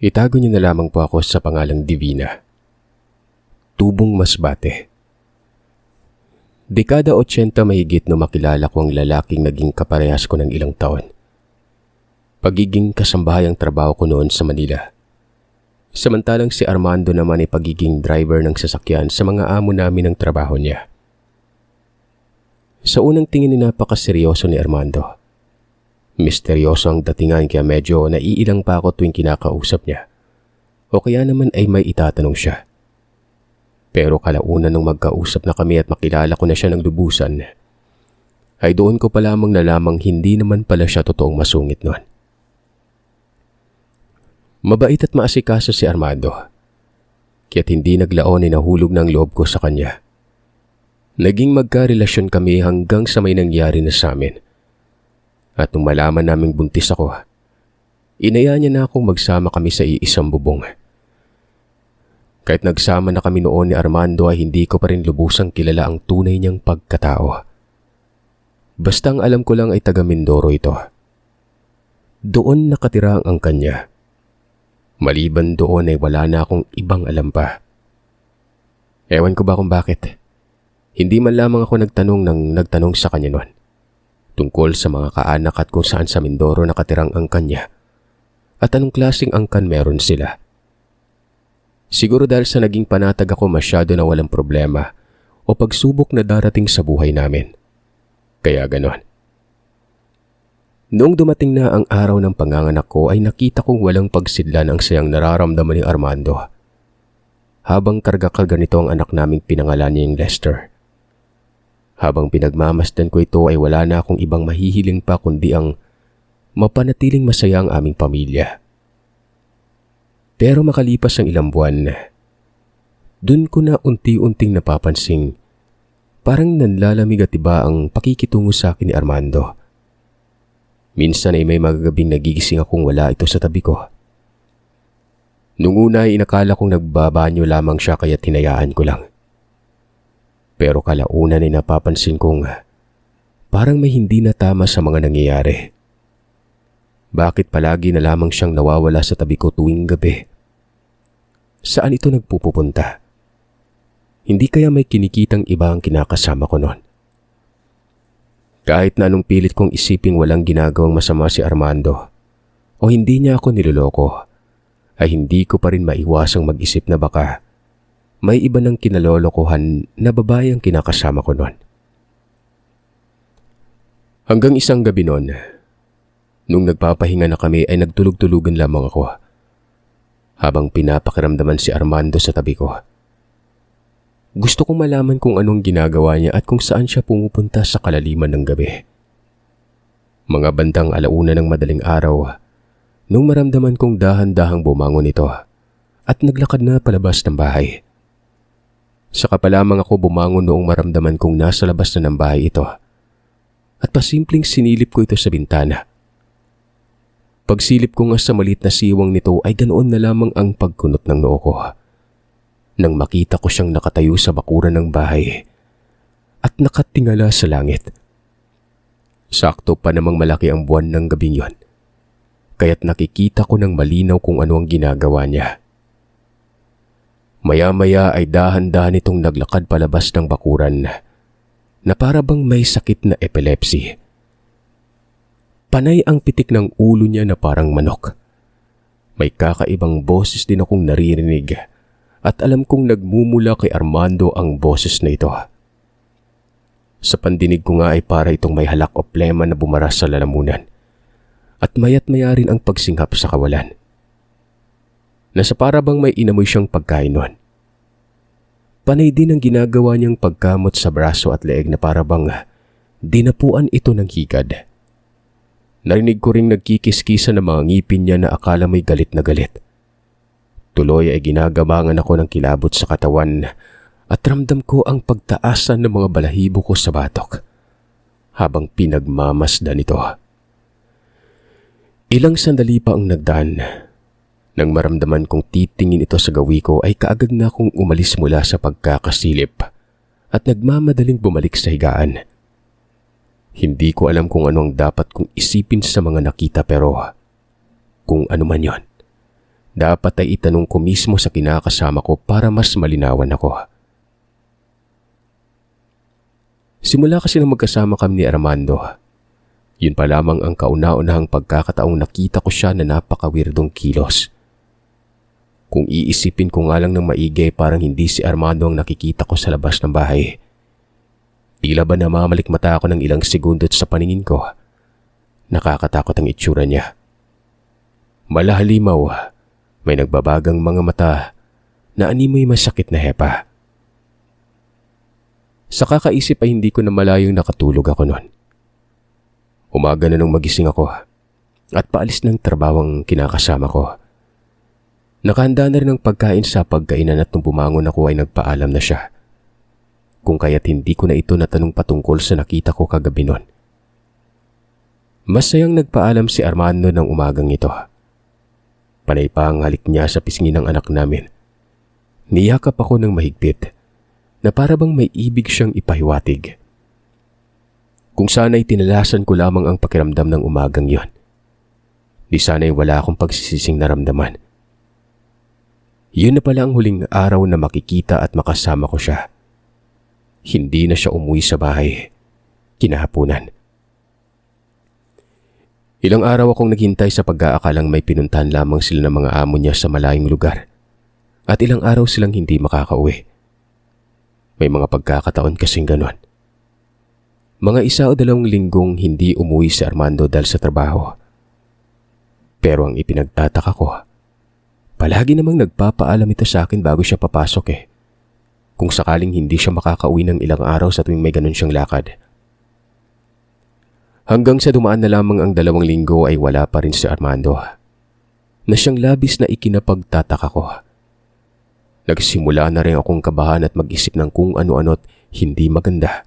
Itago niyo na lamang po ako sa pangalang Divina. Tubong Masbate. Dekada 80 mahigit no makilala ko ang lalaking naging kaparehas ko ng ilang taon. Pagiging kasambahayang trabaho ko noon sa Manila. Samantalang si Armando naman ay pagiging driver ng sasakyan sa mga amo namin ng trabaho niya. Sa unang tingin ay napakaseryoso ni Armando. Misteryoso ang datingan kaya medyo naiilang pa ako tuwing kinakausap niya. O kaya naman ay may itatanong siya. Pero kalaunan nung magkausap na kami at makilala ko na siya ng lubusan, ay doon ko pa lamang nalamang hindi naman pala siya totoong masungit noon. Mabait at maasikaso si Armando, kaya't hindi naglaon ay nahulog ng loob ko sa kanya. Naging magkarelasyon kami hanggang sa may nangyari na sa amin. At nung malaman naming buntis ako, inaya niya na akong magsama kami sa iisang bubong. Kahit nagsama na kami noon ni Armando ay hindi ko pa rin lubusang kilala ang tunay niyang pagkatao. Basta ang alam ko lang ay taga Mindoro ito. Doon nakatira ang angkan niya. Maliban doon ay wala na akong ibang alam pa. Ewan ko ba kung bakit. Hindi man lamang ako nagtanong sa kanya noon. Tungkol sa mga kaanak at kung saan sa Mindoro nakatirang angkan niya. At anong klaseng angkan meron sila. Siguro dahil sa naging panatag ako masyado na walang problema o pagsubok na darating sa buhay namin. Kaya ganon. Noong dumating na ang araw ng panganganak ko ay nakita kong walang pagsidlan ang sayang nararamdaman ni Armando. Habang karga-karga nito ang anak naming pinangalan niyang Lester. Habang pinagmamasdan ko ito ay wala na akong ibang mahihiling pa kundi ang mapanatiling masaya ang aming pamilya. Pero makalipas ang ilang buwan, dun ko na unti-unting napapansing parang nanlalamig at iba ang pakikitungo sa akin ni Armando. Minsan ay may magagabing nagigising akong wala ito sa tabi ko. Nung una ay inakala kong nagbabanyo lamang siya kaya tinayaan ko lang. Pero kalaunan ay napapansin kong parang may hindi na tama sa mga nangyayari. Bakit palagi na lamang siyang nawawala sa tabi ko tuwing gabi? Saan ito nagpupunta? Hindi kaya may kinikitang iba ang kinakasama ko noon? Kahit na anong pilit kong isiping walang ginagawang masama si Armando o hindi niya ako niloloko, ay hindi ko pa rin maiwasang mag-isip na baka may iba ng kinalolokohan na babae ang kinakasama ko noon. Hanggang isang gabi noon, nung nagpapahinga na kami ay nagtulog-tulugan lamang ako habang pinapakiramdaman si Armando sa tabi ko. Gusto kong malaman kung anong ginagawa niya at kung saan siya pumupunta sa kalaliman ng gabi. Mga bandang alauna ng madaling araw, nung maramdaman kong dahan-dahang bumangon ito at naglakad na palabas ng bahay. Saka pa lamang ako bumangon noong maramdaman kong nasa labas na ng bahay ito at pasimpleng sinilip ko ito sa bintana. Pagsilip ko nga sa maliit na siwang nito ay ganoon na lamang ang pagkunot ng noo ko. Nang makita ko siyang nakatayo sa bakuran ng bahay at nakatingala sa langit. Sakto pa namang malaki ang buwan ng gabing yon, kaya't nakikita ko ng malinaw kung ano ang ginagawa niya. Maya-maya ay dahan-dahan itong naglakad palabas ng bakuran na para bang may sakit na epilepsy. Panay ang pitik ng ulo niya na parang manok. May kakaibang boses din akong naririnig at alam kong nagmumula kay Armando ang boses na ito. Sa pandinig ko nga ay para itong may halak o plema na bumaras sa lalamunan at mayat maya rin ang pagsinghap sa kawalan. Nasa para bang may inamoy siyang pagkain nun. Panay din ang ginagawa niyang pagkamot sa braso at leeg na para bang dinapuan ito ng higad. Narinig ko ring nagkikiskisa ng mga ngipin niya na akala may galit na galit. Tuloy ay ginagabangan ako ng kilabot sa katawan at ramdam ko ang pagtaasan ng mga balahibo ko sa batok habang pinagmamasdan ito. Ilang sandali pa ang nagdaan. Nang maramdaman kong titingin ito sa gawi ko ay kaagad na akong umalis mula sa pagkakasilip at nagmamadaling bumalik sa higaan. Hindi ko alam kung ano ang dapat kong isipin sa mga nakita pero kung ano man yon, Dapat ay itanong ko mismo sa kinakasama ko para mas malinawan ako. Simula kasi nang magkasama kami ni Armando, yun pa lamang ang kauna-unahang pagkakataong nakita ko siya na napakawirdong kilos. Kung iisipin ko nga lang ng maigi, parang hindi si Armando ang nakikita ko sa labas ng bahay. Tila ba namamalikmata ako ng ilang segundo sa paningin ko. Nakakatakot ang itsura niya. Malahalimaw, may nagbabagang mga mata na animoy masakit na hepa. Sa kakaisip ay hindi ko na malayong nakatulog ako noon. Umaga na nung magising ako at paalis ng trabaho ang kinakasama ko. Nakahanda na rin ang pagkain sa pagkainan at nung bumangon ako ay nagpaalam na siya. Kung kaya't hindi ko na ito natanong patungkol sa nakita ko kagabi noon. Masayang nagpaalam si Armando ng umagang ito. Panay pa ang halik niya sa pisngi ng anak namin. Niyakap ako ng mahigpit na para bang may ibig siyang ipahiwatig. Kung sana'y tinalasan ko lamang ang pakiramdam ng umagang yon, di sana'y wala akong pagsisising naramdaman. Yun na pala ang huling araw na makikita at makasama ko siya. Hindi na siya umuwi sa bahay kinahaponan. Ilang araw akong naghintay sa pag-aakalang may pinuntahan lamang sila ng mga amo niya sa malayong lugar at ilang araw silang hindi makakauwi. May mga pagkakataon kasing ganon. Mga 1 o 2 linggong hindi umuwi si Armando dahil sa trabaho. Pero ang ipinagtataka ko, palagi namang nagpapaalam ito sa akin bago siya papasok kung sakaling hindi siya makakauwi ng ilang araw sa tuwing may ganon siyang lakad. Hanggang sa dumaan na lamang ang 2 linggo ay wala pa rin si Armando, na siyang labis na ikinapagtataka ko. Nagsimula na rin akong kabahan at mag-isip ng kung ano-ano't hindi maganda.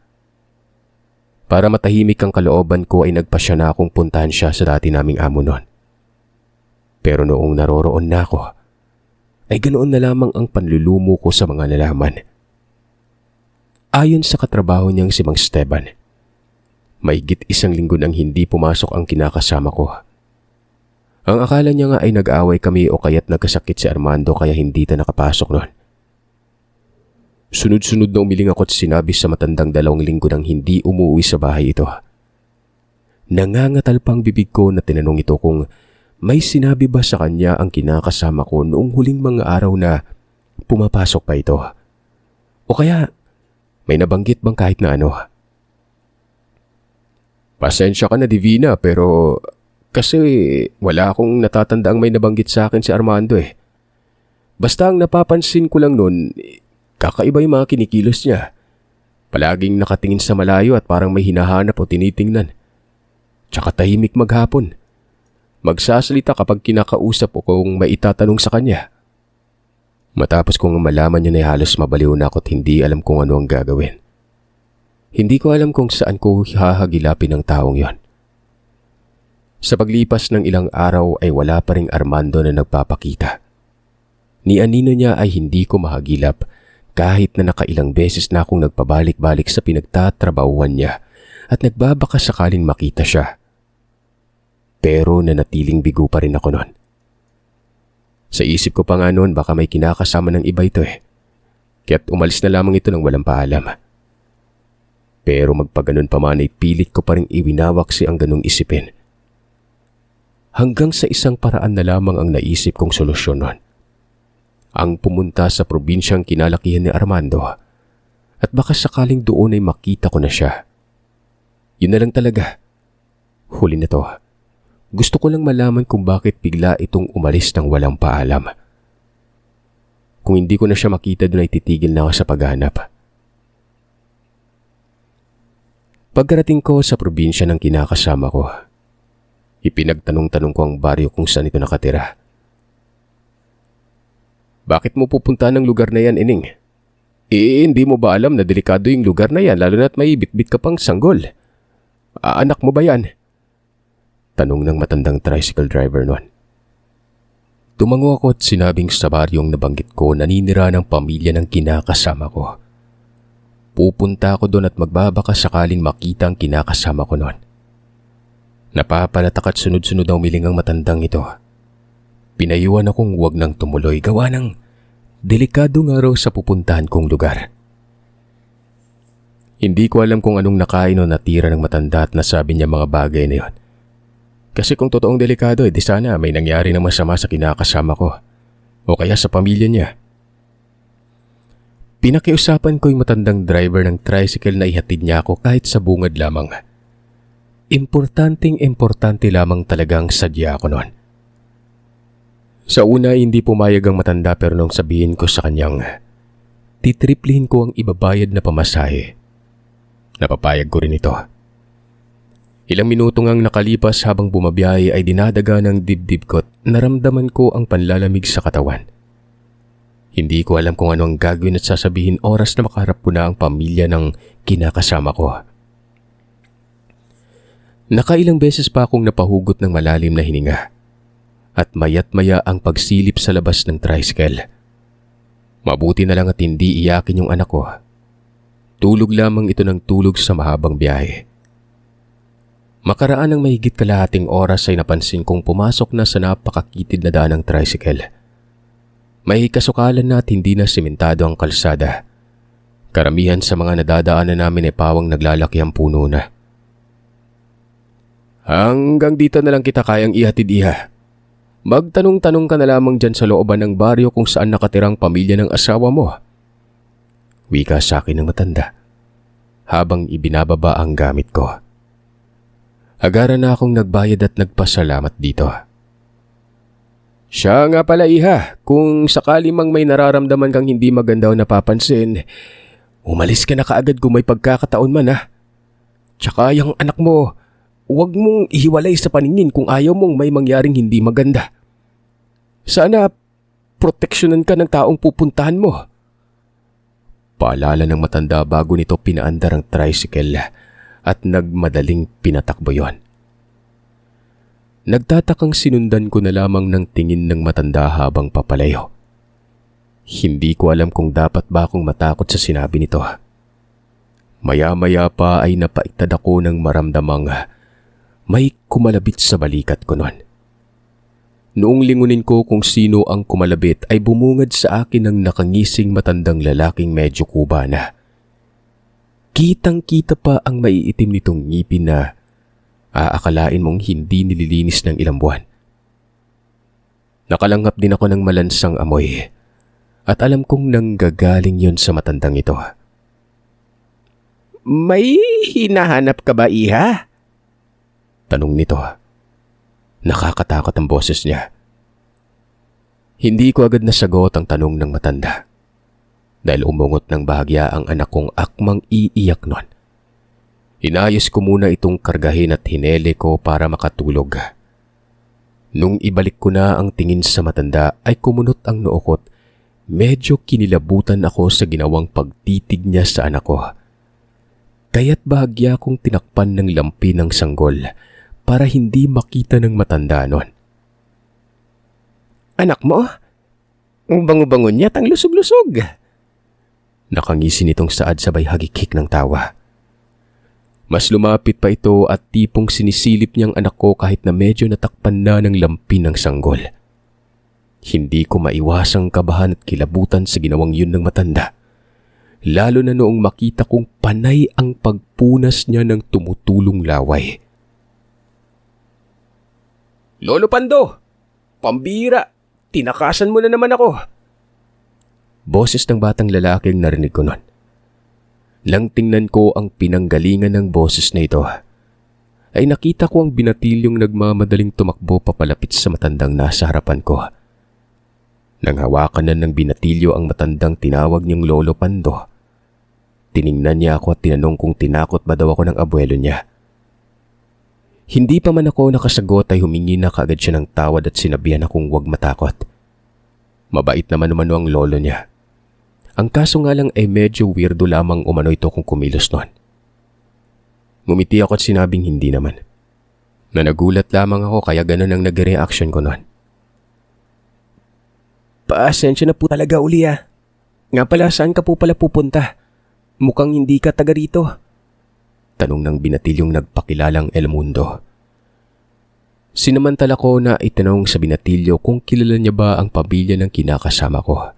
Para matahimik ang kalooban ko ay nagpasya na akong puntahan siya sa dati naming amo noon. Pero noong naroroon na ako, ay ganoon na lamang ang panlulumo ko sa mga nalaman. Ayon sa katrabaho niyang si Mang Esteban, mahigit 1 linggo nang hindi pumasok ang kinakasama ko. Ang akala niya nga ay nag-away kami o kaya't nagkasakit si Armando kaya hindi na nakapasok noon. Sunod-sunod na umiling ako at sinabi sa matandang 2 linggo nang hindi umuwi sa bahay ito. Nangangatal pang bibig ko na tinanong ito kung may sinabi ba sa kanya ang kinakasama ko noong huling mga araw na pumapasok pa ito. O kaya may nabanggit bang kahit na ano. Pasensya ka na Divina pero kasi wala akong natatandaang may nabanggit sa akin si Armando Basta ang napapansin ko lang noon, kakaiba yung mga kinikilos niya. Palaging nakatingin sa malayo at parang may hinahanap o tinitingnan. Tsaka tahimik maghapon. Magsasalita kapag kinakausap o kung may itatanong sa kanya. Matapos kong malaman niya na halos mabaliw na ako at hindi alam kung ano ang gagawin. Hindi ko alam kung saan ko hahagilapin ang taong yon. Sa paglipas ng ilang araw ay wala pa ring Armando na nagpapakita. Ni anino niya ay hindi ko mahagilap kahit na nakailang beses na akong nagpabalik-balik sa pinagtatrabahuan niya at nagbabaka sakaling makita siya. Pero nanatiling bigo pa rin ako noon. Sa isip ko pa nga noon baka may kinakasama ng iba ito Kaya't umalis na lamang ito nang walang paalam. Pero magpaganon pa man ay pilit ko pa rin iwinawaksi ang ganong isipin. Hanggang sa isang paraan na lamang ang naisip kong solusyon noon. Ang pumunta sa probinsyang kinalakihan ni Armando at baka sakaling doon ay makita ko na siya. Yun na lang talaga. Huli na to. Gusto ko lang malaman kung bakit bigla itong umalis ng walang paalam. Kung hindi ko na siya makita doon ay titigil na ako sa paghahanap. Pagkarating ko sa probinsya ng kinakasama ko, ipinagtanong-tanong ko ang baryo kung saan ito nakatira. Bakit mo pupunta ng lugar na yan, Ining? Hindi mo ba alam na delikado yung lugar na yan lalo na't may bitbit ka pang sanggol? Anak mo ba yan? Tanong ng matandang tricycle driver noon. Tumango ako at sinabing sa baryong nabanggit ko naninira ng pamilya ng kinakasama ko. Pupunta ako doon at magbabaka sakaling makita ang kinakasama ko noon. Napapalatak at sunod-sunod na umiling ang matandang ito. Pinayuhan akong huwag nang tumuloy gawa ng delikado nga raw sa pupuntahan kong lugar. Hindi ko alam kung anong nakain o natira ng matanda at nasabi niya mga bagay na yon. Kasi kung totoong delikado, di sana may nangyari na masama sa kinakasama ko o kaya sa pamilya niya. Pinakiusapan ko yung matandang driver ng tricycle na ihatid niya ako kahit sa bungad lamang. Importante lamang talagang sadya ko noon. Sa una hindi pumayag ang matanda pero nung sabihin ko sa kanyang titriplihin ko ang ibabayad na pamasahe, napapayag ko rin ito. Ilang minuto ngang nakalipas habang bumabiyahe ay dinadaga ng dibdib ko at naramdaman ko ang panlalamig sa katawan. Hindi ko alam kung ano ang gagawin at sasabihin oras na makaharap ko na ang pamilya ng kinakasama ko. Nakailang beses pa akong napahugot ng malalim na hininga. At mayat maya ang pagsilip sa labas ng tricycle. Mabuti na lang at hindi iyakin yung anak ko. Tulog lamang ito ng tulog sa mahabang biyahe. Makaraan ng mahigit kalahating oras ay napansin kong pumasok na sa napakakitid na daan ng tricycle. May kasukalan na at hindi na sementado ang kalsada. Karamihan sa mga nadadaanan namin ay pawang naglalaki ang puno na. Hanggang dito na lang kita kayang ihatid, iha. Magtanong-tanong ka na lamang dyan sa looban ng baryo kung saan nakatirang pamilya ng asawa mo. Wika sa akin ng matanda habang ibinababa ang gamit ko. Agaran na akong nagbayad at nagpasalamat dito. Siya nga pala, iha, kung sakali mang may nararamdaman kang hindi maganda o napapansin, umalis ka na kaagad kung may pagkakataon man, ha. Tsaka yung anak mo, huwag mong ihiwalay sa paningin kung ayaw mong may mangyaring hindi maganda. Sana proteksyonan ka ng taong pupuntahan mo. Paalala ng matanda bago nito pinaandar ang tricycle at nagmadaling pinatakbo yon. Nagtatakang sinundan ko na lamang ng tingin ng matanda habang papalayo. Hindi ko alam kung dapat ba akong matakot sa sinabi nito. Maya-maya pa ay napaiktad ako ng maramdamang may kumalabit sa balikat ko noon. Noong lingunin ko kung sino ang kumalabit ay bumungad sa akin ng nakangising matandang lalaking medyo kuba na. Kitang-kita pa ang maiitim nitong ngipin na aakalain mong hindi nililinis ng ilang buwan. Nakalanghap din ako ng malansang amoy at alam kong nanggagaling yon sa matandang ito. May hinahanap ka ba, iha? Tanong nito. Nakakatakot ang boses niya. Hindi ko agad nasagot ang tanong ng matanda dahil umungot ng bahagya ang anak kong akmang iiyak nun. Inayos ko muna itong kargahin at hinele ko para makatulog. Nung ibalik ko na ang tingin sa matanda ay kumunot ang noo ko't medyo kinilabutan ako sa ginawang pagtitig niya sa anak ko. Kaya't bahagya kong tinakpan ng lampi ng sanggol para hindi makita ng matanda nun. Anak mo? Ang bango-bango niya at ang lusog-lusog. Nakangisi nitong saad sabay hagikik ng tawa. Mas lumapit pa ito at tipong sinisilip niyang anak ko kahit na medyo natakpan na ng lampi ng sanggol. Hindi ko maiwasang kabahan at kilabutan sa ginawang yun ng matanda. Lalo na noong makita kong panay ang pagpunas niya ng tumutulong laway. Lolo Pando, pambira, tinakasan mo na naman ako. Boses ng batang lalaking narinig ko nun. Nang tingnan ko ang pinanggalingan ng boses na ito, ay nakita ko ang binatilyong nagmamadaling tumakbo papalapit sa matandang nasa harapan ko. Nang hawakan na ng binatilyo ang matandang tinawag niyang Lolo Pando, tiningnan niya ako at tinanong kung tinakot ba daw ako ng abuelo niya. Hindi pa man ako nakasagot ay humingi na kaagad siya ng tawad at sinabihan akong huwag matakot. Mabait naman umano ang lolo niya. Ang kaso nga lang ay medyo weirdo lamang umano ito kung kumilos noon. Ngumiti ako at sinabing hindi naman. Na nagulat lamang ako kaya ganun ang nag-reaction ko noon. Paasensya na po talaga uli ah. Nga pala saan ka po pala pupunta? Mukhang hindi ka taga rito. Tanong ng binatilyong nagpakilalang El Mundo. Sinamantala ko na itanong sa binatilyo kung kilala niya ba ang pamilya ng kinakasama ko.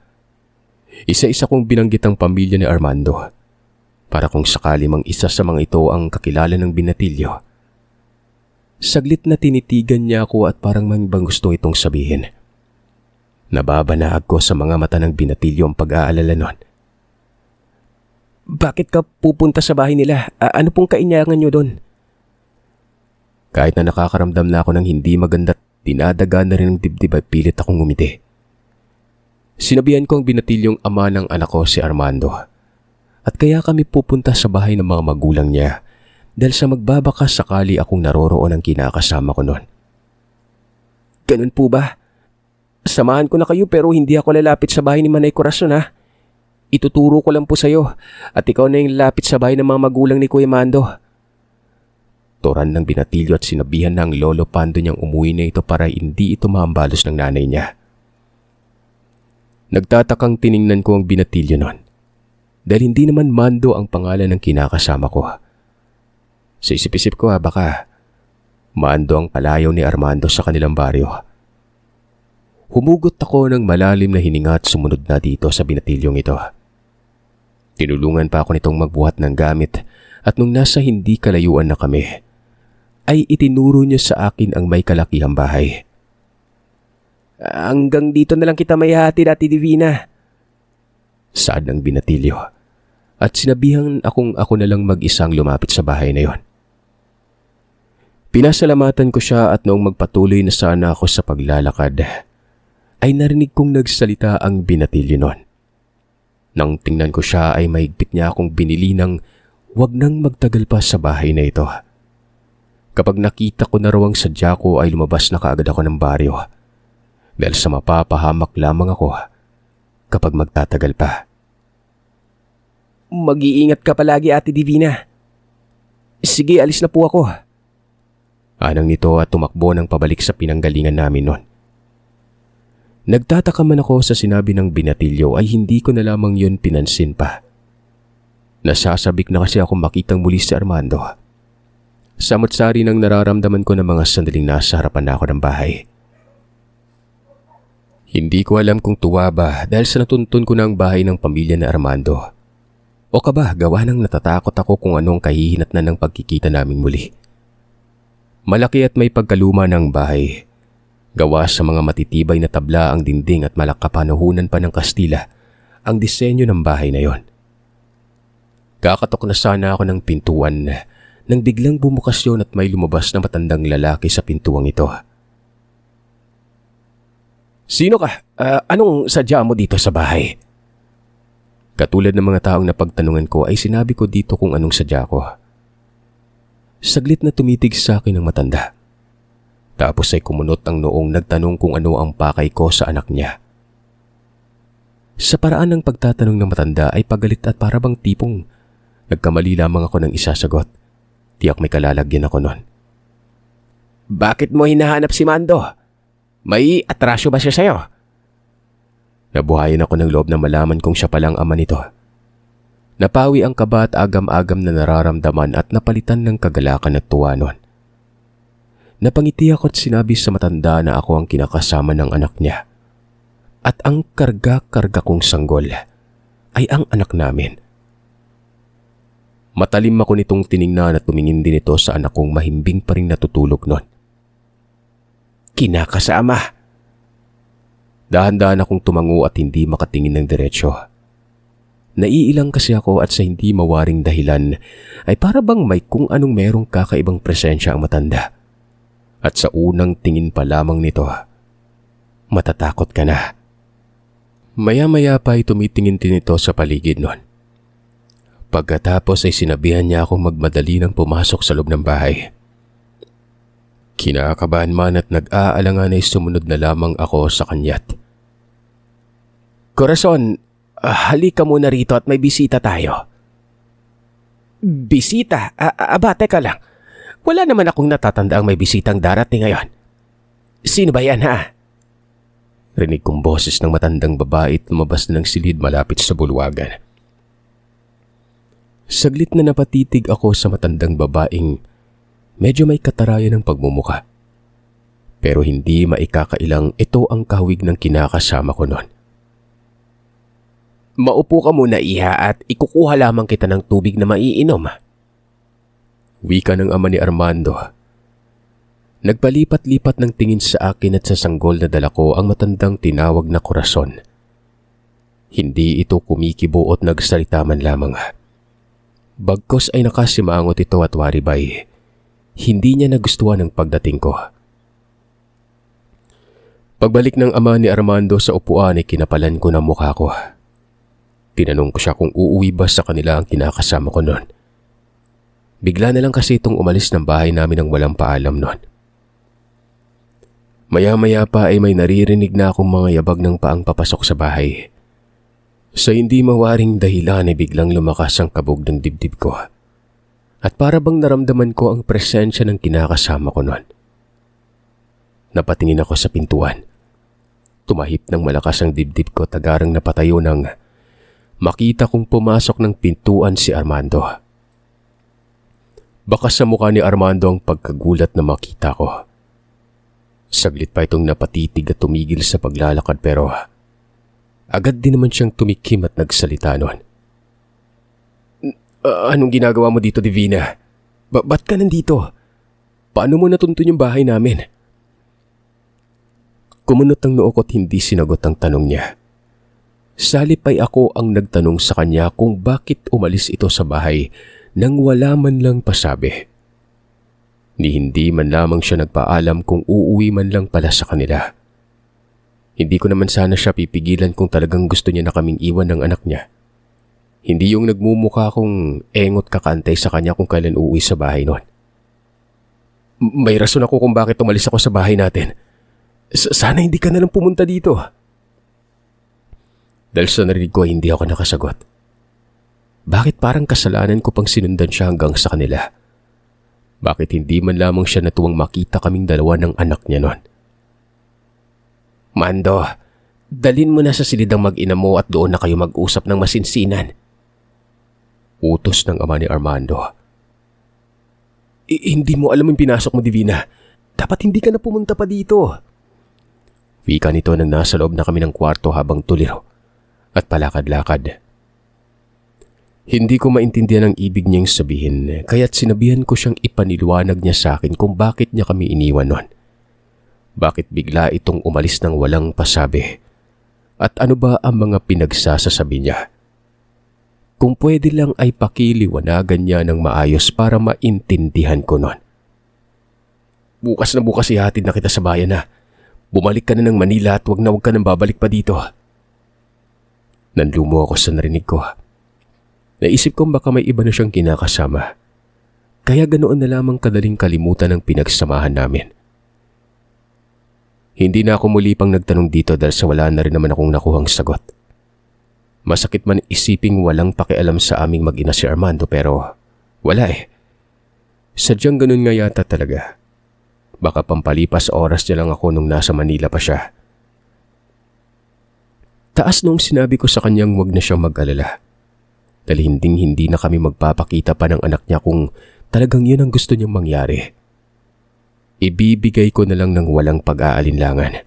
Isa-isa kong binanggit ang pamilya ni Armando para kung sakali mang isa sa mga ito ang kakilala ng binatilyo. Saglit na tinitigan niya ako at parang may ibang gusto itong sabihin. Nababanag ko sa mga mata ng binatilyo ang pag-aalala nun. Bakit ka pupunta sa bahay nila? Ano pong kainyangan niyo doon? Kahit na nakakaramdam na ako ng hindi maganda at dinadaga na rin ng dibdib ay pilit akong ngumiti. Sinabihan ko ang binatilyong ama ng anak ko si Armando. At kaya kami pupunta sa bahay ng mga magulang niya dahil sa magbabaka sakali akong naroroon ang kinakasama ko noon. Ganun po ba? Samahan ko na kayo pero hindi ako lalapit sa bahay ni Manay Corazon ha. Ituturo ko lang po sa'yo at ikaw na yung lalapit sa bahay ng mga magulang ni Kuya Mando. Turan ng binatilyo at sinabihan ng lolo Pando niyang umuwi na ito para hindi ito maambalos ng nanay niya. Nagtatakang tiningnan ko ang binatilyo noon dahil hindi naman Mando ang pangalan ng kinakasama ko. Sa isip-isip ko baka Mando ang palayaw ni Armando sa kanilang baryo. Humugot ako ng malalim na hininga at sumunod na dito sa binatilyong ito. Tinulungan pa ako nitong magbuhat ng gamit at nung nasa hindi kalayuan na kami, ay itinuro niya sa akin ang may kalakihang bahay. Hanggang dito na lang kita may hatid, Ate Divina. Saad ng binatilyo at sinabihan akong ako na lang mag-isang lumapit sa bahay na yon. Pinasalamatan ko siya at noong magpatuloy na sana ako sa paglalakad, ay narinig kong nagsalita ang binatilyo noon. Nang tingnan ko siya ay mahigpit niya akong binili ng wag nang magtagal pa sa bahay na ito. Kapag nakita ko na raw ang sadya ko ay lumabas na kaagad ako ng baryo dahil sa mapapahamak lamang ako kapag magtatagal pa. Mag-iingat ka palagi, Ate Divina. Sige, alis na po ako. Anang nito at tumakbo ng pabalik sa pinanggalingan namin noon. Nagtataka man ako sa sinabi ng binatilyo ay hindi ko na lamang yun pinansin pa. Nasasabik na kasi akong makitang muli si Armando. Samot-sari nang nararamdaman ko ng mga sandaling nasa harapan na ako ng bahay. Hindi ko alam kung tuwa ba dahil sa natuntun ko na ang bahay ng pamilya ni Armando. O kaba gawa nang natatakot ako kung anong kahihinatnan ng pagkikita naming muli. Malaki at may pagkaluma ng bahay. Gawa sa mga matitibay na tabla ang dingding at malakapanuhunan pa ng Kastila ang disenyo ng bahay na yon. Kakatok na sana ako ng pintuan nang biglang bumukas yun at may lumabas na matandang lalaki sa pintuang ito. Sino ka? Anong sadya mo dito sa bahay? Katulad ng mga taong napagtanungan ko ay sinabi ko dito kung anong sadya ko. Saglit na tumitig sa akin ang matanda. Tapos ay kumunot ang noong nagtanong kung ano ang pakay ko sa anak niya. Sa paraan ng pagtatanong ng matanda ay pagalit at parabang tipong nagkamali lamang ako ng isasagot. Tiyak may kalalagyan ako nun. Bakit mo hinahanap si Mando? May atrasyo ba siya sa'yo? Nabuhayan ako ng loob na malaman kung siya palang ama nito. Napawi ang kaba at agam-agam na nararamdaman at napalitan ng kagalakan at tuwa nun. Napangiti ako at sinabi sa matanda na ako ang kinakasama ng anak niya. At ang karga-karga kong sanggol ay ang anak namin. Matalim ako nitong tiningnan at tumingin din ito sa anak kong mahimbing pa rin natutulog nun. Kinakasama. Dahan-dahan akong tumango at hindi makatingin ng diretsyo. Naiilang kasi ako at sa hindi mawaring dahilan ay para bang may kung anong merong kakaibang presensya ang matanda. At sa unang tingin pa lamang nito, matatakot ka na. Maya-maya pa ay tumitingin din ito sa paligid nun. Pagkatapos ay sinabihan niya akong magmadali nang pumasok sa loob ng bahay. Kinakabahan man at nag-aalangan ay sumunod na lamang ako sa kanya't. Corazon, halika muna rito at may bisita tayo. Bisita? Aba, teka lang. Wala naman akong natatandaang may bisitang darating ngayon. Sino ba yan ha? Rinig kong boses ng matandang babae at lumabas na ng silid malapit sa bulwagan. Saglit na napatitig ako sa matandang babaeng medyo may katarayan ng pagmumuka. Pero hindi maikakailang ito ang kahawig ng kinakasama ko noon. Maupo ka muna, iha, at ikukuha lamang kita ng tubig na maiinom. Wika ng ama ni Armando. Nagpalipat-lipat ng tingin sa akin at sa sanggol na dala ko ang matandang tinawag na Corazon. Hindi ito kumikibo at nagsalita man lamang. Bagkos ay nakasimangot ito at waribay. Hindi niya nagustuhan ang pagdating ko. Pagbalik ng ama ni Armando sa upuan ay kinapalan ko ng mukha ko. Tinanong ko siya kung uuwi ba sa kanila ang kinakasama ko noon. Bigla na lang kasi itong umalis ng bahay namin ng walang paalam noon. Maya-maya pa ay may naririnig na akong mga yabag ng paang papasok sa bahay. Sa hindi mawaring dahilan ay biglang lumakas ang kabog ng dibdib ko. At para bang naramdaman ko ang presensya ng kinakasama ko noon. Napatingin ako sa pintuan. Tumahip ng malakas ang dibdib ko, tagarang napatayo nang makita kong pumasok ng pintuan si Armando. Bakas sa mukha ni Armando ang pagkagulat na makita ko. Saglit pa itong napatitig at tumigil sa paglalakad pero agad din naman siyang tumikim at nagsalita noon. Anong ginagawa mo dito, Divina? Ba't ka nandito? Paano mo natuntun yung bahay namin? Kumunot ang noo ko't hindi sinagot ang tanong niya. Salip ay ako ang nagtanong sa kanya kung bakit umalis ito sa bahay nang wala man lang pasabi. Ni hindi man lamang siya nagpaalam kung uuwi man lang pala sa kanila. Hindi ko naman sana siya pipigilan kung talagang gusto niya na kaming iwan ng anak niya. Hindi yung nagmumukha kong engot kakantay sa kanya kung kailan uuwi sa bahay noon. May rason ako kung bakit umalis ako sa bahay natin. Sana hindi ka na lang pumunta dito. Dahil sa narinig ko hindi ako nakasagot. Bakit parang kasalanan ko pang sinundan siya hanggang sa kanila? Bakit hindi man lamang siya natuwang makita kaming dalawa ng anak niya noon? Mando, dalin mo na sa silidang mag-ina mo at doon na kayo mag-usap ng masinsinan. Utos ng ama ni Armando. Hindi mo alam yung pinasok mo, Divina. Dapat hindi ka na pumunta pa dito. Wika nito nang nasa loob na kami ng kwarto habang tuliro at palakad-lakad. Hindi ko maintindihan ang ibig niyang sabihin, kaya't sinabihan ko siyang ipaniliwanag niya sa akin kung bakit niya kami iniwan noon. Bakit bigla itong umalis ng walang pasabi? At ano ba ang mga pinagsasasabi niya? Kung pwede lang ay pakiliwanagan niya ng maayos para maintindihan ko noon. Bukas na bukas ihatid na kita sa bayan na. Bumalik ka na ng Manila at wag ka nang babalik pa dito. Nanlumo ako sa narinig ko. Naisip kong baka may iba na siyang kinakasama. Kaya ganoon na lamang kadaling kalimutan ang pinagsamahan namin. Hindi na ako muli pang nagtanong dito dahil sa wala na rin naman akong nakuhang sagot. Masakit man isiping walang pakialam sa aming mag-ina si Armando pero wala eh. Sadyang ganun nga yata talaga. Baka pampalipas oras niya lang ako nung nasa Manila pa siya. Taas nung sinabi ko sa kanyang wag na siyang mag-alala. Dahil hindi na kami magpapakita pa ng anak niya kung talagang yun ang gusto niyang mangyari. Ibibigay ko na lang ng walang pag-aalinlangan.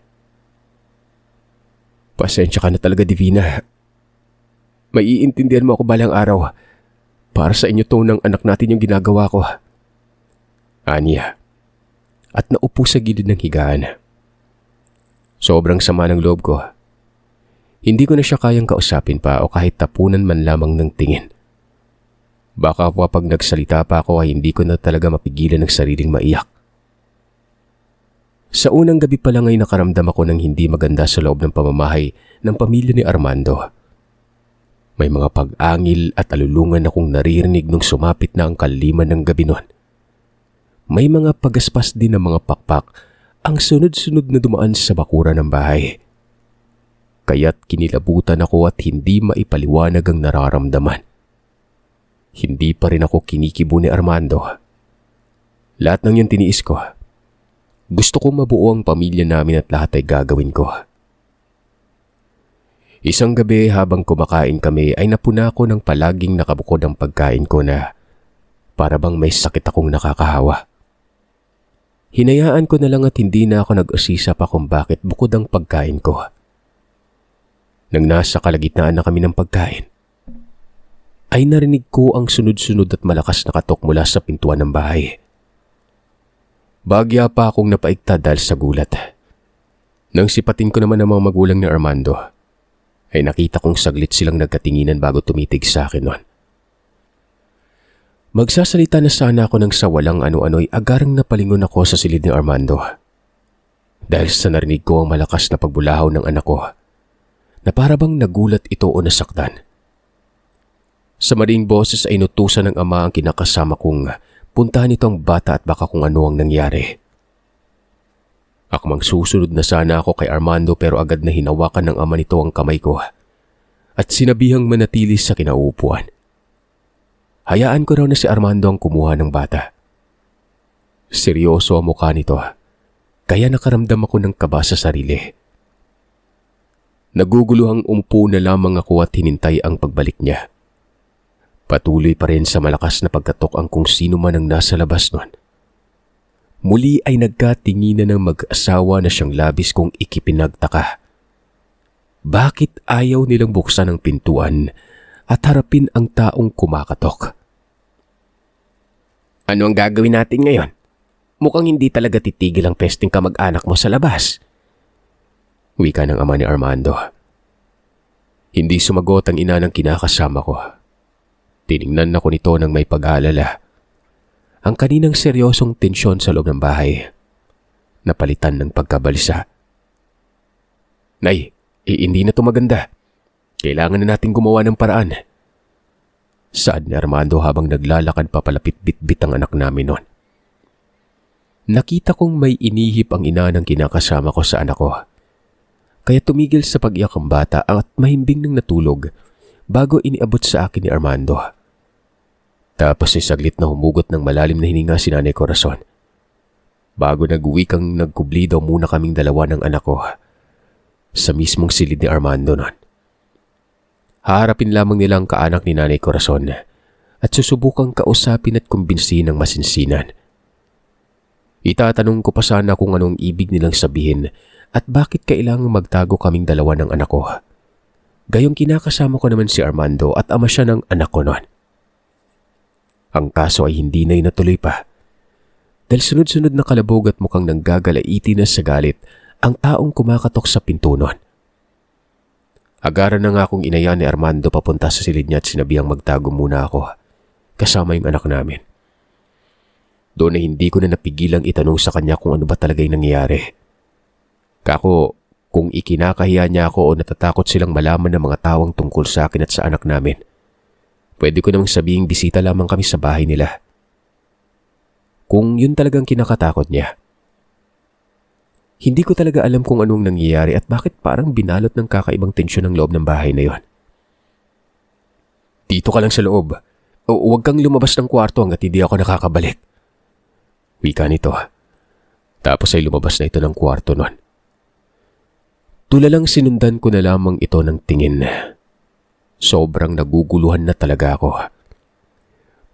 Pasensya ka na talaga, Divina. Maiintindihan mo ako balang araw. Para sa inyo to ng anak natin yung ginagawa ko. Anya. At naupo sa gilid ng higaan. Sobrang sama ng loob ko. Hindi ko na siya kayang kausapin pa o kahit tapunan man lamang ng tingin. Baka kapag nagsalita pa ako ay hindi ko na talaga mapigilan ng sariling maiyak. Sa unang gabi pa lang ay nakaramdam ako ng hindi maganda sa loob ng pamamahay ng pamilya ni Armando. May mga pag-angil at alulungan akong naririnig nung sumapit na ang kalima ng gabi noon. May mga pagaspas din ng mga pakpak ang sunod-sunod na dumaan sa bakura ng bahay. Kaya't kinilabutan ako at hindi maipaliwanag ang nararamdaman. Hindi pa rin ako kinikibo ni Armando. Lahat ng yun tiniis ko. Gusto kong mabuo ang pamilya namin at lahat ay gagawin ko. Isang gabi habang kumakain kami ay napuna ko ng palaging nakabukod ang pagkain ko na para bang may sakit akong nakakahawa. Hinayaan ko na lang at hindi na ako nag-usisa pa kung bakit bukod ang pagkain ko. Nang nasa kalagitnaan na kami ng pagkain, ay narinig ko ang sunod-sunod at malakas na katok mula sa pintuan ng bahay. Bagya pa akong napaigta dahil sa gulat. Nang sipatin ko naman ang mga magulang ni Armando, ay nakita kong saglit silang nagkatinginan bago tumitig sa akin noon. Magsasalita na sana ako nang sa walang ano-ano'y agarang napalingon ako sa silid ni Armando. Dahil sa narinig ko ang malakas na pagbulahaw ng anak ko, na parabang nagulat ito o nasaktan. Sa maring boses ay inutusan ng ama ang kinakasama kong puntahan ito ang bata at baka kung ano ang nangyari. Akmang susunod na sana ako kay Armando pero agad na hinawakan ng ama nito ang kamay ko at sinabihang manatili sa kinaupuan. Hayaan ko raw na si Armando ang kumuha ng bata. Seryoso ang mukha nito, kaya nakaramdam ako ng kaba sa sarili. Naguguluhang umpo na lamang ako at hinintay ang pagbalik niya. Patuloy pa rin sa malakas na pagkatok ang kung sino man ang nasa labas nun. Muli ay nagkatinginan ng mag-asawa na siyang labis kong ikipinagtaka. Bakit ayaw nilang buksan ang pintuan at harapin ang taong kumakatok? Ano ang gagawin natin ngayon? Mukhang hindi talaga titigil ang pesting kamag-anak mo sa labas. Wika ng ama ni Armando. Hindi sumagot ang ina ng kinakasama ko. Tiningnan ako nito ng may pag-aalala. Ang kaninang seryosong tensyon sa loob ng bahay, napalitan ng pagkabalisa. Nay, hindi na ito maganda. Kailangan na natin gumawa ng paraan. Saad ni Armando habang naglalakad papalapit bit-bit ang anak namin noon. Nakita kong may inihip ang ina ng kinakasama ko sa anak ko. Kaya tumigil sa pag-iyak ang bata at mahimbing nang natulog bago iniabot sa akin ni Armando. Tapos ay saglit na humugot ng malalim na hininga si Nanay Corazon. Bago nag-uwikang nagkubli daw muna kaming dalawa ng anak ko sa mismong silid ni Armando noon. Haharapin lamang nila ang kaanak ni Nanay Corazon at susubukang kausapin at kumbinsihin ng masinsinan. Itatanong ko pa sana kung anong ibig nilang sabihin at bakit kailangang magtago kaming dalawa ng anak ko. Gayong kinakasama ko naman si Armando at ama siya ng anak ko noon. Ang kaso ay hindi na inatuloy pa. Dahil sunod-sunod na kalabog at mukhang nanggagalaiti na sa galit ang taong kumakatok sa pinto noon. Agaran na nga akong inaya ni Armando papunta sa silid niya at sinabihang magtago muna ako kasama yung anak namin. Doon ay hindi ko na napigilang itanong sa kanya kung ano ba talaga yung nangyayari. Kako, kung ikinakahiya niya ako o natatakot silang malaman ng mga tawang tungkol sa akin at sa anak namin, pwede ko namang sabihing bisita lamang kami sa bahay nila. Kung yun talagang kinakatakot niya. Hindi ko talaga alam kung anong nangyayari at bakit parang binalot ng kakaibang tensyon ang loob ng bahay na yon. Dito ka lang sa loob. Huwag kang lumabas ng kwarto hanggat hindi ako nakakabalik. Wika nito. Tapos ay lumabas na ito ng kwarto nun. Tulalang sinundan ko na lamang ito ng tingin. Sobrang naguguluhan na talaga ako.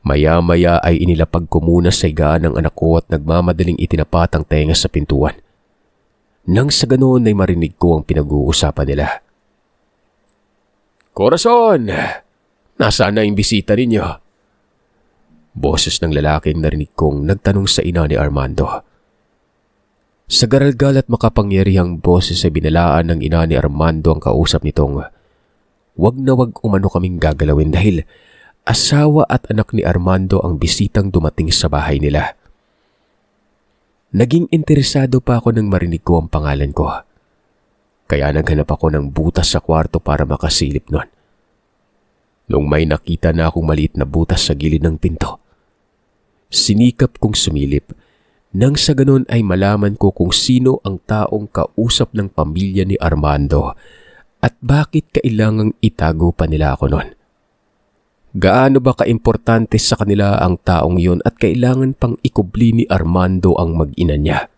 Maya-maya ay inilapag ko muna sa higaan ng anak ko at nagmamadaling itinapat ang tenga sa pintuan. Nang sa ganoon ay marinig ko ang pinag-uusapan nila. Corazon! Nasaan na yung bisita ninyo? Boses ng lalaking narinig kong nagtanong sa ina ni Armando. Sa garalgal at makapangyarihang boses ay binalaan ng ina ni Armando ang kausap nitong wag na wag umano kaming gagalawin dahil asawa at anak ni Armando ang bisitang dumating sa bahay nila. Naging interesado pa ako nang marinig ko ang pangalan ko. Kaya naghanap ako ng butas sa kwarto para makasilip nun. Nung may nakita na akong maliit na butas sa gilid ng pinto, sinikap kong sumilip nang sa ganun ay malaman ko kung sino ang taong kausap ng pamilya ni Armando at bakit kailangang itago pa nila ako nun. Gaano ba kaimportante sa kanila ang taong yun at kailangan pang ikubli ni Armando ang mag-ina niya?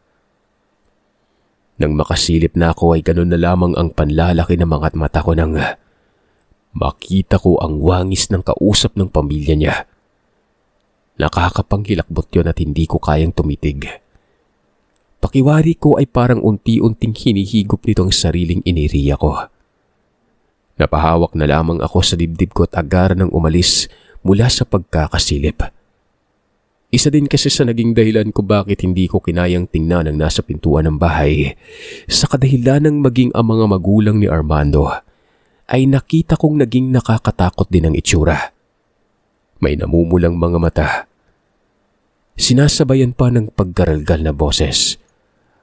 Nang makasilip na ako ay ganun na lamang ang panlalaki ng mga mata ko nang makita ko ang wangis ng kausap ng pamilya niya. Nakakapanghilakbot yun at hindi ko kayang tumitig. Pakiwari ko ay parang unti-unting hinihigop nito ang sariling iniriya ko. Napahawak na lamang ako sa dibdib ko at agaran ng umalis mula sa pagkakasilip. Isa din kasi sa naging dahilan ko bakit hindi ko kinayang tingnan ang nasa pintuan ng bahay. Sa kadahilan ng maging ang mga magulang ni Armando, ay nakita kong naging nakakatakot din ang itsura. May namumulang mga mata. Sinasabayan pa ng paggaralgal na boses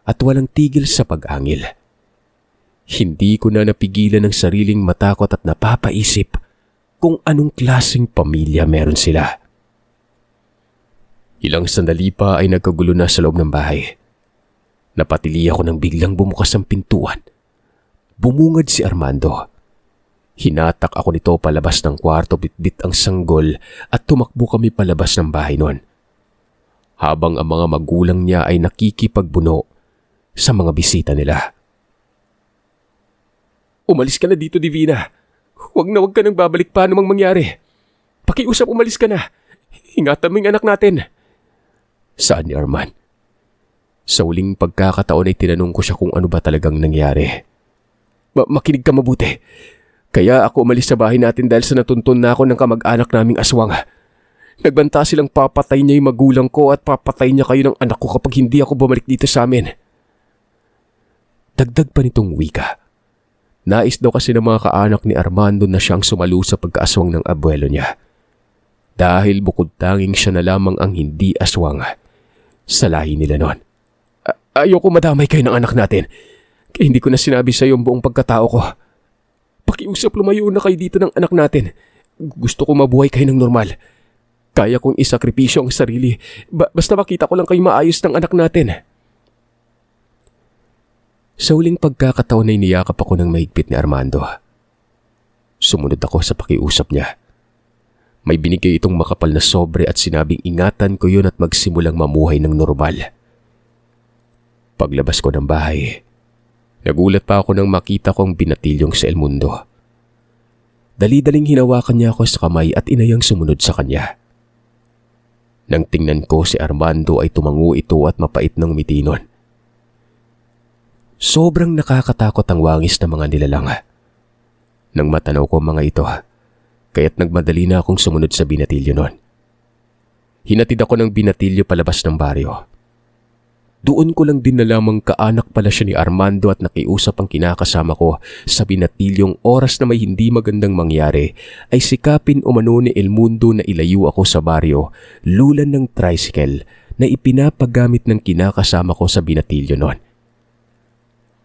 at walang tigil sa pag-angil. Hindi ko na napigilan ang sariling matakot at napapaisip kung anong klaseng pamilya meron sila. Ilang sandali pa ay nagkagulo na sa loob ng bahay. Napatili ako nang biglang bumukas ang pintuan. Bumungad si Armando. Hinatak ako nito palabas ng kwarto, bitbit ang sanggol at tumakbo kami palabas ng bahay noon. Habang ang mga magulang niya ay nakikipagbuno sa mga bisita nila. Umalis ka na dito, Divina. Huwag ka nang babalik pa anumang mangyari. Pakiusap, umalis ka na. Ingatan mo yung anak natin. Saan ni Arman? Sa huling pagkakataon ay tinanong ko siya kung ano ba talagang nangyari. Makinig ka mabuti. Kaya ako umalis sa bahay natin dahil sa natuntun na ako ng kamag-anak naming aswang. Nagbanta silang papatay niya yung magulang ko at papatay niya kayo ng anak ko kapag hindi ako bumalik dito sa amin. Dagdag pa nitong wika. Nais daw kasi ng mga kaanak ni Armando na siyang sumalo sa pagkaaswang ng abuelo niya. Dahil bukod tanging siya na lamang ang hindi aswang sa lahi nila noon. Ayoko madamay kayo ng anak natin. Kaya hindi ko na sinabi sa iyo ang buong pagkatao ko. Pakiusap, lumayo na kayo dito ng anak natin. Gusto ko mabuhay kayo ng normal. Kaya kong isakripisyo ang sarili. Basta makita ko lang kayo maayos ng anak natin. Sa huling pagkakataon ay niyakap ako ng mahigpit ni Armando. Sumunod ako sa pakiusap niya. May binigay itong makapal na sobre at sinabing ingatan ko yun at magsimulang mamuhay ng normal. Paglabas ko ng bahay, nagulat pa ako nang makita kong binatilyong si Elmundo. Dali-daling hinawakan niya ako sa kamay at inayang sumunod sa kanya. Nang tingnan ko si Armando ay tumango ito at mapait ng mitinon. Sobrang nakakatakot ang wangis ng mga nilalang. Nang matanaw ko mga ito, kaya't nagmadali na akong sumunod sa binatilyo noon. Hinatid ako ng binatilyo palabas ng baryo. Doon ko lang din na lamang kaanak pala siya ni Armando at nakiusap ang kinakasama ko sa binatilyong oras na may hindi magandang mangyari ay sikapin umano ni Elmundo na ilayo ako sa baryo lulan ng tricycle na ipinapagamit ng kinakasama ko sa binatilyo noon.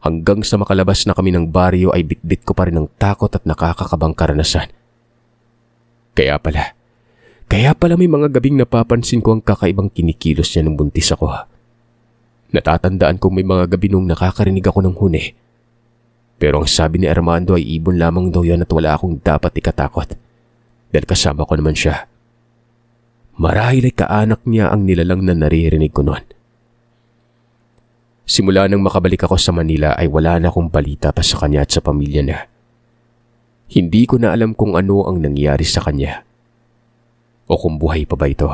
Hanggang sa makalabas na kami ng baryo ay bitbit ko pa rin ng takot at nakakakabang karanasan. Kaya pala may mga gabing napapansin ko ang kakaibang kinikilos niya nung buntis ako. Natatandaan kong may mga gabi nung nakakarinig ako ng huni. Pero ang sabi ni Armando ay ibon lamang daw yan at wala akong dapat ikatakot. Dahil kasama ko naman siya. Marahil ay kaanak niya ang nilalang na naririnig ko noon. Simula nang makabalik ako sa Manila ay wala na akong balita pa sa kanya at sa pamilya niya. Hindi ko na alam kung ano ang nangyari sa kanya. O kung buhay pa ba ito.